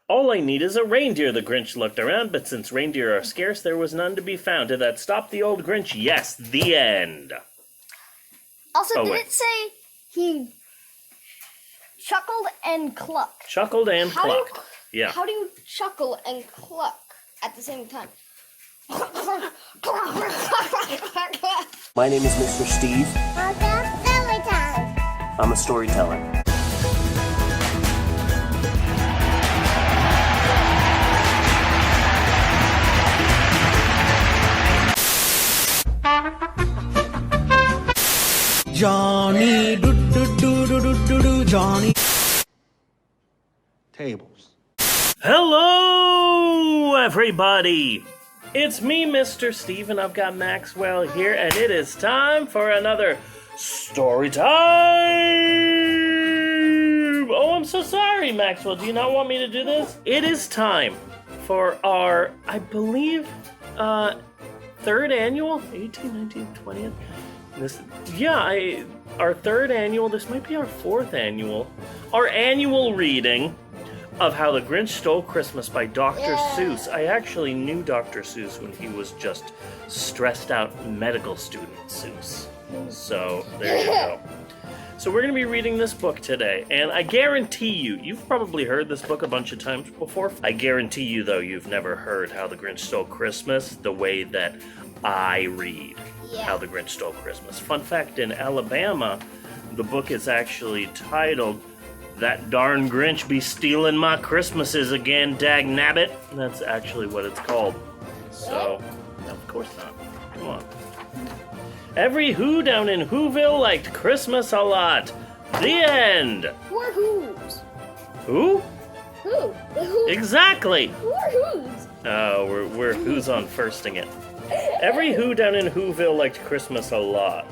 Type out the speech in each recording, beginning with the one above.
All I need is a reindeer, the Grinch looked around, but since reindeer are scarce, there was none to be found. Did that stop the old Grinch? Yes, the end. Also, did it say he chuckled and clucked? Chuckled and clucked. Yeah. How do you chuckle and cluck at the same time? My name is Mr. Steve. I'm a storyteller. Johnny, do, Johnny. Tables. Hello, everybody. It's me, Mr. Steve, and I've got Maxwell here, and it is time for another story time. Oh, I'm so sorry, Maxwell. Do you not want me to do this? It is time for our, I believe, third annual, 18th, 19th, 20th. Our third annual, this might be our fourth annual, our annual reading of How the Grinch Stole Christmas by Dr. Seuss. I actually knew Dr. Seuss when he was just stressed out medical student Seuss. So, there you go. So we're going to be reading this book today, and I guarantee you've probably heard this book a bunch of times before. I guarantee you, though, you've never heard How the Grinch Stole Christmas the way that I read How the Grinch Stole Christmas. Fun fact, in Alabama, the book is actually titled That Darn Grinch Be Stealing My Christmases Again, Dagnabbit. That's actually what it's called. So, of course not. Come on. Every Who down in Whoville liked Christmas a lot. The end. Who are Who's? Who? Who? The Who? Exactly. Who are Who's? Oh, we're Who's on firsting it. Every Who down in Whoville liked Christmas a lot.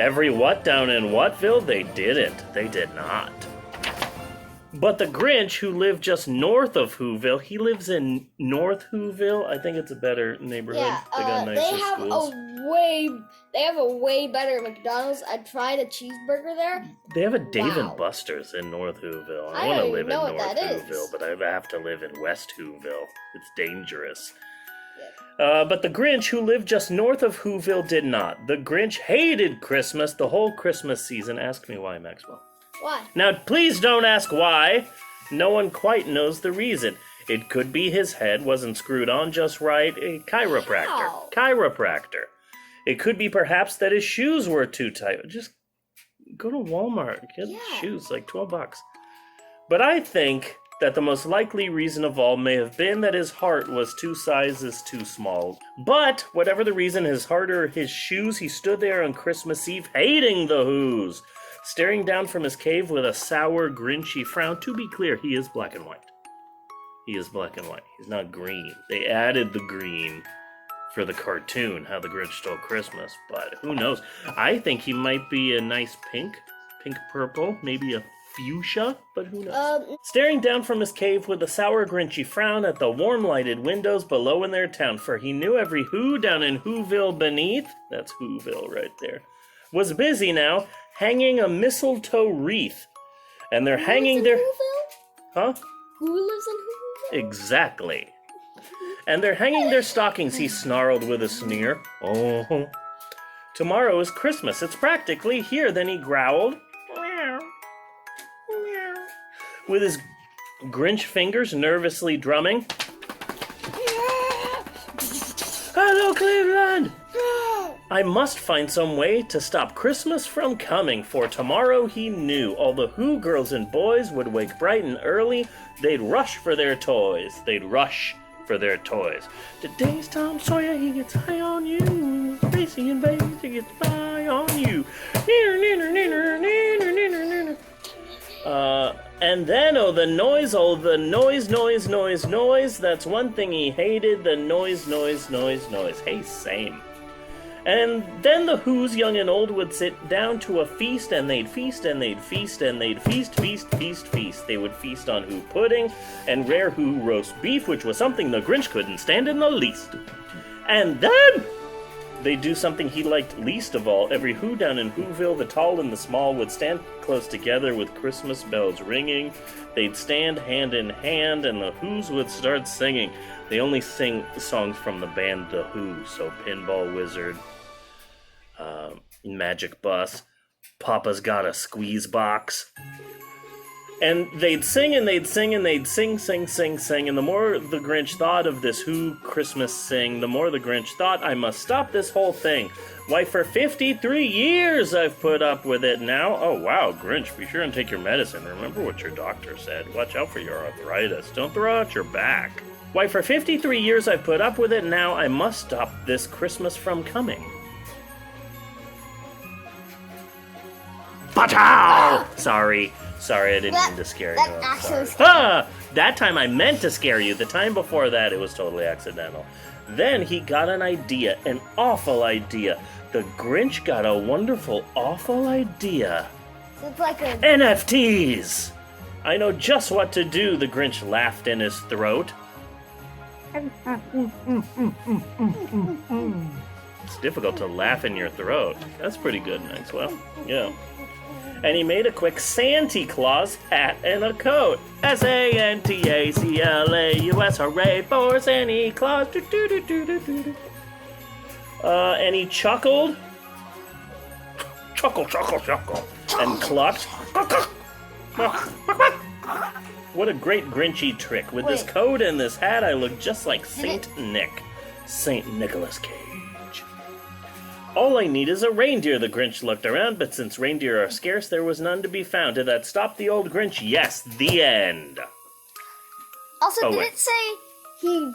Every what down in Whatville? They didn't. They did not. But the Grinch, who lived just north of Whoville, he lives in North Whoville. I think it's a better neighborhood. Yeah, they got nicer schools. They have a way better McDonald's. I tried a cheeseburger there. They have a Dave and Buster's in North Whoville. I want to live in North Whoville, but I have to live in West Whoville. It's dangerous. But the Grinch, who lived just north of Whoville, did not. The Grinch hated Christmas the whole Christmas season. Ask me why, Maxwell. Why? Now, please don't ask why. No one quite knows the reason. It could be his head wasn't screwed on just right. A chiropractor. How? Chiropractor. It could be perhaps that his shoes were too tight. Just go to Walmart. Get shoes, like $12. But I think that the most likely reason of all may have been that his heart was 2 sizes too small. But, whatever the reason, his heart or his shoes, he stood there on Christmas Eve hating the Who's, staring down from his cave with a sour, grinchy frown. To be clear, he is black and white. He is black and white. He's not green. They added the green for the cartoon, How the Grinch Stole Christmas, but who knows? I think he might be a nice pink purple, maybe a fuchsia, but who knows? Staring down from his cave with a sour, grinchy frown at the warm-lighted windows below in their town, for he knew every Who down in Whoville beneath, that's Whoville right there, was busy now, hanging a mistletoe wreath. And they're hanging their... Huh? Who lives in Whoville? Exactly. And they're hanging their stockings, he snarled with a sneer. Oh, tomorrow is Christmas. It's practically here. Then he growled, meow, meow, with his Grinch fingers nervously drumming. Hello, Cleveland! I must find some way to stop Christmas from coming, for tomorrow he knew all the Who girls and boys would wake bright and early. They'd rush for their toys. Today's Tom Sawyer, he gets high on you. Tracy and Bates, he gets high on you. And then, the noise. That's one thing he hated, the noise. Hey, same. And then the Who's, young and old, would sit down to a feast, and they'd feast, and they'd feast, and they'd feast. They would feast on Who pudding and rare Who roast beef, which was something the Grinch couldn't stand in the least. And then They'd do something he liked least of all. Every Who down in Whoville, the tall and the small, would stand close together with Christmas bells ringing. They'd stand hand in hand, and the Who's would start singing. They only sing songs from the band The Who, so Pinball Wizard, Magic Bus, Papa's Got a Squeeze Box. And they'd sing and they'd sing and they'd sing, and the more the Grinch thought of this Who Christmas sing, the more the Grinch thought, I must stop this whole thing. Why, for 53 years I've put up with it now. Oh, wow, Grinch, be sure and take your medicine. Remember what your doctor said. Watch out for your arthritis. Don't throw out your back. Why, for 53 years I've put up with it now. I must stop this Christmas from coming. Pachow! Sorry, I didn't mean to scare you. I'm sorry. That time I meant to scare you. The time before that, it was totally accidental. Then he got an idea, an awful idea. The Grinch got a wonderful, awful idea. So it's like a... NFTs! I know just what to do, the Grinch laughed in his throat. It's difficult to laugh in your throat. That's pretty good, Maxwell. Yeah. And he made a quick Santa Claus hat and a coat. Santaclaus, hooray for Santa Claus. And he chuckled. Chuckle. And clucked. What a great Grinchy trick. With this coat and this hat, I look just like Saint Nick. Saint Nicholas Cage. All I need is a reindeer, the Grinch looked around, but since reindeer are scarce, there was none to be found. Did that stop the old Grinch? Yes, the end. Also, did it say he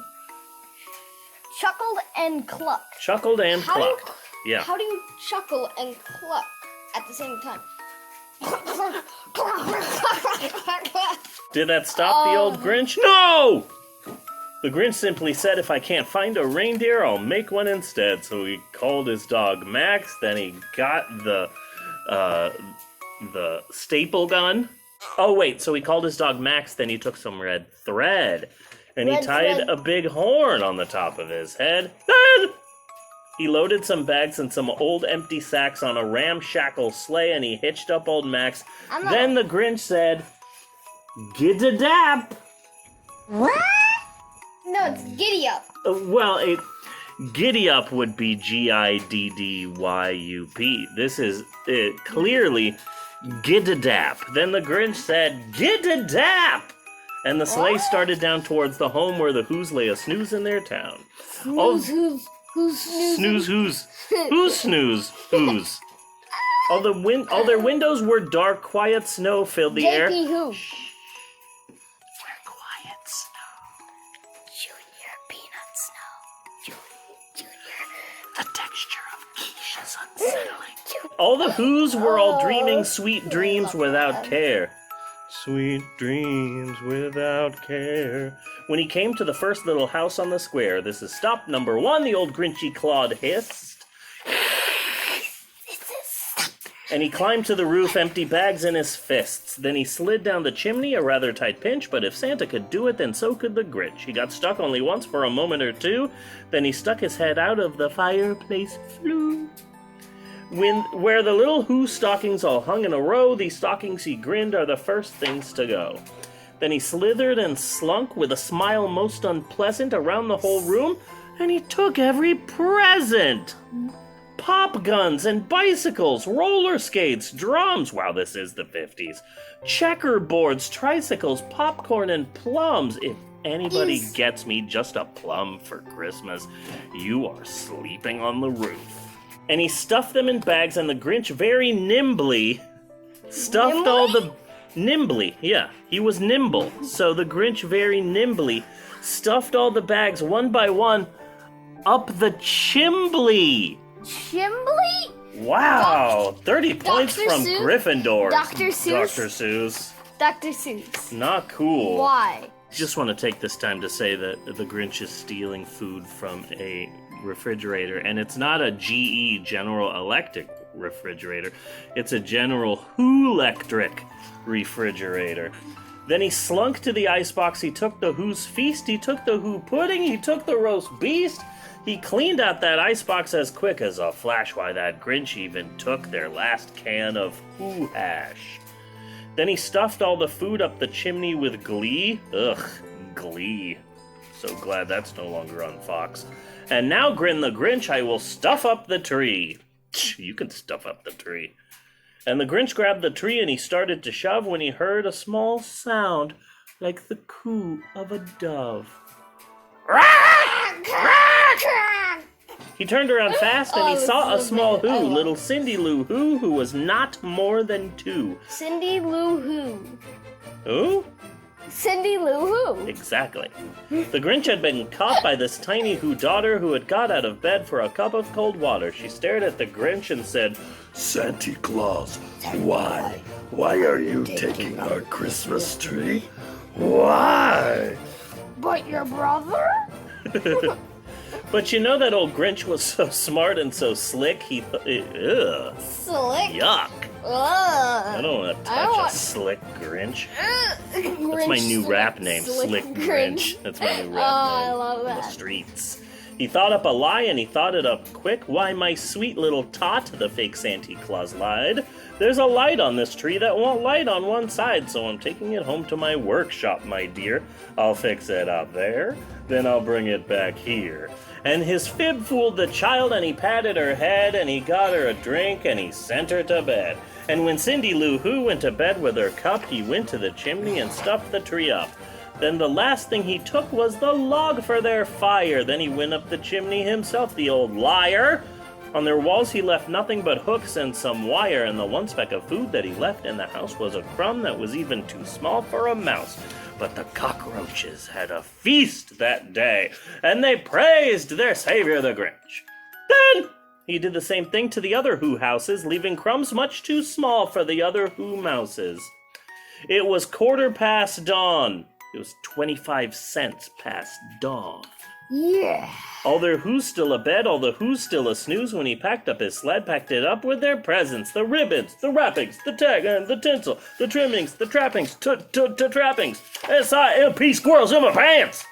chuckled and clucked? Chuckled and clucked. Yeah. How do you chuckle and cluck at the same time? Did that stop the old Grinch? No! The Grinch simply said, if I can't find a reindeer, I'll make one instead. So he called his dog Max, then he got the staple gun. Oh wait, so he called his dog Max, then he took some red thread, and he tied a big horn on the top of his head. Then he loaded some bags and some old empty sacks on a ramshackle sleigh, and he hitched up old Max. Then the Grinch said, GIDDAP. What? No, it's giddy up. Giddy up would be GIDDYUP. This is clearly GIDDAP. Then the Grinch said, GIDDAP! And the sleigh started down towards the home where the Who's lay a snooze in their town. Who's snoozing? Snooze who's? Who's snooze who's? All their windows were dark, quiet snow filled the air. JP Who? All the Who's were all dreaming sweet dreams without care. Sweet dreams without care. When he came to the first little house on the square, this is stop number 1, the old Grinchy Claude hissed. And he climbed to the roof, empty bags in his fists. Then he slid down the chimney, a rather tight pinch, but if Santa could do it, then so could the Grinch. He got stuck only once for a moment or two, then he stuck his head out of the fireplace flue. Where the little Who stockings all hung in a row, these stockings, he grinned, are the first things to go. Then he slithered and slunk with a smile most unpleasant around the whole room, and he took every present. Pop guns and bicycles, roller skates, drums. Wow, this is the 50s. Checkerboards, tricycles, popcorn, and plums. If anybody gets me just a plum for Christmas, you are sleeping on the roof. And he stuffed them in bags, and the Grinch very nimbly stuffed all the... Nimbly, yeah. He was nimble. So the Grinch very nimbly stuffed all the bags one by one up the chimbley. Chimbley? Wow, 30 points from Seuss? Gryffindor. Dr. Seuss? Dr. Seuss. Dr. Seuss. Not cool. Why? Just want to take this time to say that the Grinch is stealing food from a refrigerator, and it's not a GE General Electric refrigerator. It's a General Who-lectric refrigerator. Then he slunk to the icebox. He took the Who's feast. He took the Who pudding. He took the roast beast. He cleaned out that icebox as quick as a flash. Why, that Grinch even took their last can of Who Hash. Then he stuffed all the food up the chimney with glee. Ugh, glee. So glad that's no longer on Fox. And now, Grin the Grinch, I will stuff up the tree. You can stuff up the tree. And the Grinch grabbed the tree and he started to shove when he heard a small sound like the coo of a dove. He turned around fast and he saw a small Who, little Cindy Lou Who was not more than 2. Cindy Lou Who. Who? Cindy Lou Who. Exactly. The Grinch had been caught by this tiny Who daughter who had got out of bed for a cup of cold water. She stared at the Grinch and said, Santa Claus, why? Why are you taking our Christmas tree? Why? But your brother? But you know that old Grinch was so smart and so slick, he ugh. Slick? Yuck. I don't want to touch a slick Grinch. That's my new rap name, Slick Grinch. That's my new rap name. I love that. On the streets. He thought up a lie and he thought it up quick. Why, my sweet little tot, the fake Santa Claus lied. There's a light on this tree that won't light on one side, so I'm taking it home to my workshop, my dear. I'll fix it up there, then I'll bring it back here. And his fib fooled the child, and he patted her head, and he got her a drink, and he sent her to bed. And when Cindy Lou Who went to bed with her cup, he went to the chimney and stuffed the tree up. Then the last thing he took was the log for their fire. Then he went up the chimney himself, the old liar. On their walls he left nothing but hooks and some wire, and the one speck of food that he left in the house was a crumb that was even too small for a mouse. But the cockroaches had a feast that day, and they praised their savior the Grinch. Then he did the same thing to the other Who houses, leaving crumbs much too small for the other Who mouses. It was 1/4 dawn. It was 25 cents past dawn. Yeah. All their Who's still abed, all the Who's still a snooze. When he packed up his sled, packed it up with their presents, the ribbons, the wrappings, the tag, and the tinsel, the trimmings, the trappings, trappings. SILP squirrels in my pants!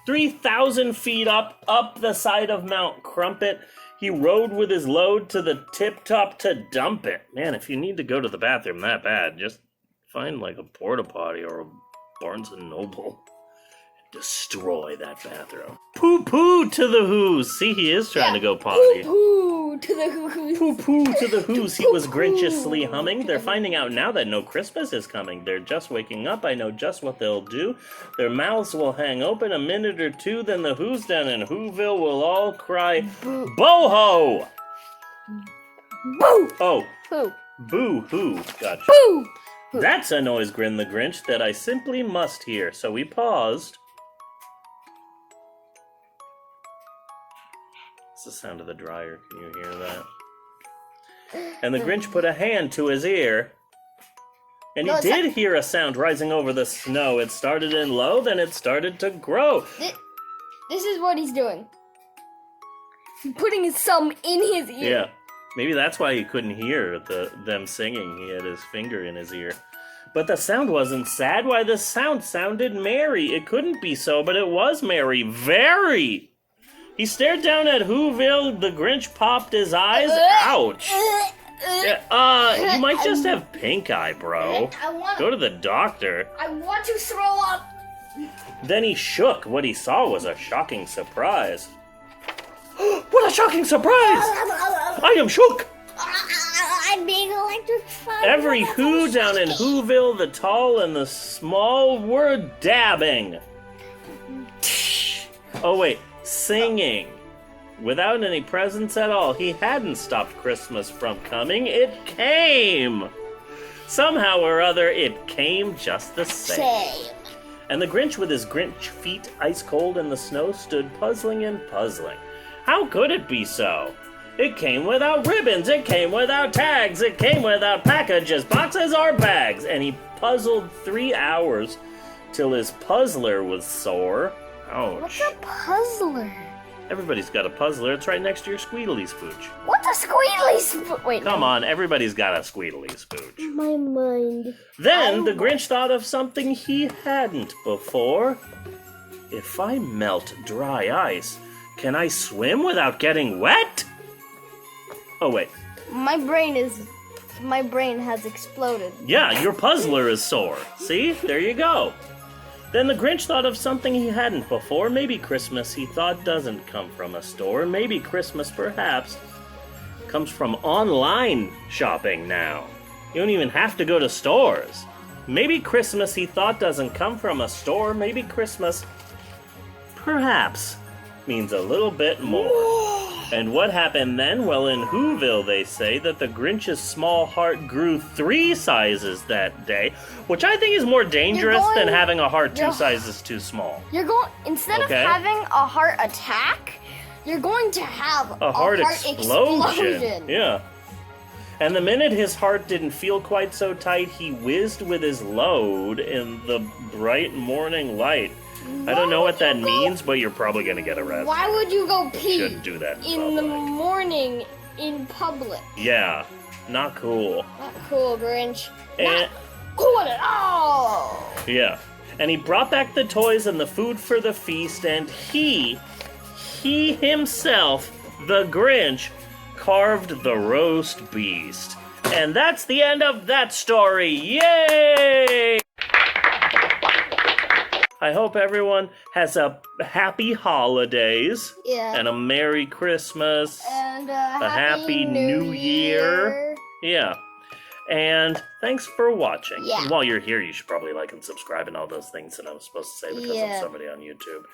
3,000 feet up the side of Mount Crumpet, he rode with his load to the tip-top to dump it. Man, if you need to go to the bathroom that bad, just find like a porta potty or a Barnes & Noble. Destroy that bathroom. Poo-poo to the Who's. See, he is trying to go potty. Poo-poo to the Who's. Poo-poo to the Who's. He was Grinchiously humming. They're finding out now that no Christmas is coming. They're just waking up. I know just what they'll do. Their mouths will hang open a minute or two. Then the Who's down in Whoville will all cry, Bo-ho! Boo! Oh. Who? Boo-hoo. Gotcha. Boo! That's a noise, Grin the Grinch, that I simply must hear. So we paused. It's the sound of the dryer. Can you hear that? And the Grinch put a hand to his ear. And he did hear a sound rising over the snow. It started in low, then it started to grow. This is what he's doing. He's putting his thumb in his ear. Yeah. Maybe that's why he couldn't hear them singing. He had his finger in his ear. But the sound wasn't sad. Why, the sound sounded merry. It couldn't be so, but it was merry. Very! He stared down at Whoville. The Grinch popped his eyes. Ouch! Yeah, you might just have pink eye, bro. Go to the doctor. I want to throw up. Then he shook. What he saw was a shocking surprise. What a shocking surprise! I am shook! I'm being electrified. Every Who down in Whoville, the tall and the small, were dabbing. Oh wait, singing. Without any presents at all. He hadn't stopped Christmas from coming. It came! Somehow or other, it came just the same. And the Grinch with his Grinch feet ice cold in the snow stood puzzling and puzzling. How could it be so? It came without ribbons, it came without tags, it came without packages, boxes, or bags. And he puzzled 3 hours till his puzzler was sore. Ouch. What's a puzzler? Everybody's got a puzzler. It's right next to your Squeedly Spooch. What's a squeedly spooch? Wait, Come on, everybody's got a Squeedly Spooch. My mind. Then the Grinch thought of something he hadn't before. If I melt dry ice, Can I swim without getting wet? Oh, wait. My brain has exploded. Yeah, your puzzler is sore. See? There you go. Then the Grinch thought of something he hadn't before. Maybe Christmas, he thought, doesn't come from a store. Maybe Christmas, perhaps, comes from online shopping now. You don't even have to go to stores. Maybe Christmas, he thought, doesn't come from a store. Maybe Christmas, perhaps, means a little bit more. And what happened then? Well, in Whoville, they say that the Grinch's small heart grew 3 sizes that day, which I think is more dangerous than having a heart 2 sizes too small. You're going, instead of having a heart attack, you're going to have a heart explosion. Yeah. And the minute his heart didn't feel quite so tight, he whizzed with his load in the bright morning light. I don't know what that means, but you're probably going to get arrested. Why would you go pee Shouldn't do that in the morning in public? Yeah, not cool. Not cool, Grinch. And, not cool at all. Yeah. And he brought back the toys and the food for the feast, and he himself, the Grinch, carved the roast beast. And that's the end of that story. Yay! I hope everyone has a happy holidays. Yeah. And a Merry Christmas. And a Happy New Year. Yeah. And thanks for watching. Yeah. And while you're here, you should probably like and subscribe and all those things that I was supposed to say because I'm somebody on YouTube.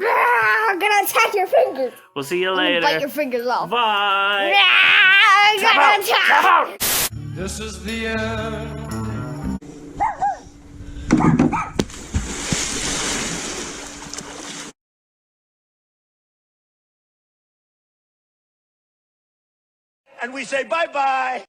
I'm gonna attack your fingers. We'll see you later. Bite your fingers off. Bye. I'm gonna attack. This is the end. And we say bye-bye.